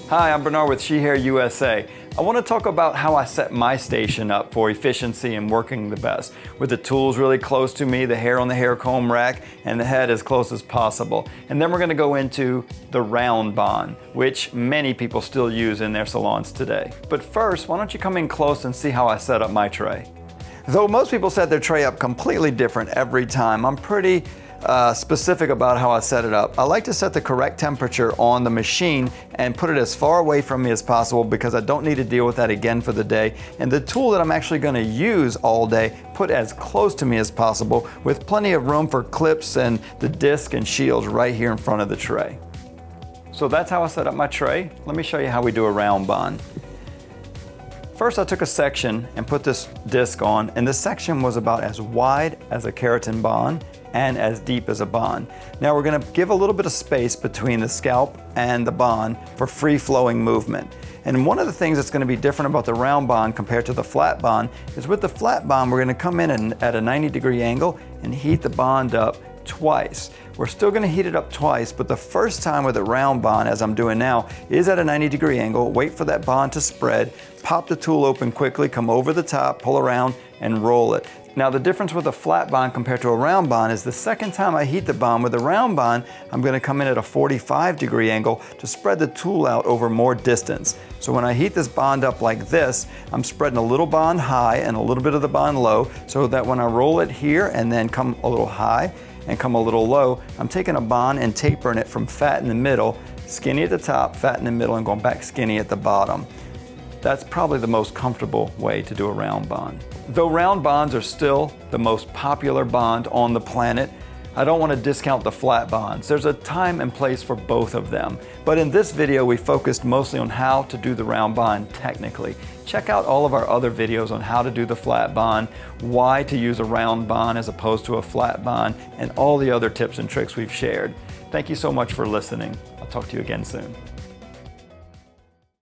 Hi, I'm Bernard with She Hair USA. I want to talk about how I set my station up for efficiency and working the best, with the tools really close to me, the hair on the hair comb rack, and the head as close as possible. And then we're going to go into the round bond, which many people still use in their salons today. But first, why don't you come in close and see how I set up my tray. Though most people set their tray up completely different every time, I'm pretty specific about how I set it up. I like to set the correct temperature on the machine and put it as far away from me as possible because I don't need to deal with that again for the day. And the tool that I'm actually going to use all day, put as close to me as possible with plenty of room for clips and the disc and shields right here in front of the tray. So that's how I set up my tray. Let me show you how we do a round bond. First, I took a section and put this disc on, and this section was about as wide as a keratin bond and as deep as a bond. Now we're going to give a little bit of space between the scalp and the bond for free-flowing movement. And one of the things that's going to be different about the round bond compared to the flat bond is with the flat bond, we're going to come in at a 90-degree angle and heat the bond up twice. We're still going to heat it up twice, but the first time with a round bond, as I'm doing now, is at a 90-degree angle. Wait for that bond to spread, pop the tool open quickly, come over the top, pull around, and roll it. Now the difference with a flat bond compared to a round bond is the second time I heat the bond with a round bond, I'm going to come in at a 45-degree angle to spread the tool out over more distance. So when I heat this bond up like this, I'm spreading a little bond high and a little bit of the bond low, so that when I roll it here and then come a little high and come a little low, I'm taking a bond and tapering it from fat in the middle, skinny at the top, fat in the middle, and going back skinny at the bottom. That's probably the most comfortable way to do a round bond. Though round bonds are still the most popular bond on the planet, I don't want to discount the flat bonds. There's a time and place for both of them. But in this video, we focused mostly on how to do the round bond technically. Check out all of our other videos on how to do the flat bond, why to use a round bond as opposed to a flat bond, and all the other tips and tricks we've shared. Thank you so much for listening. I'll talk to you again soon.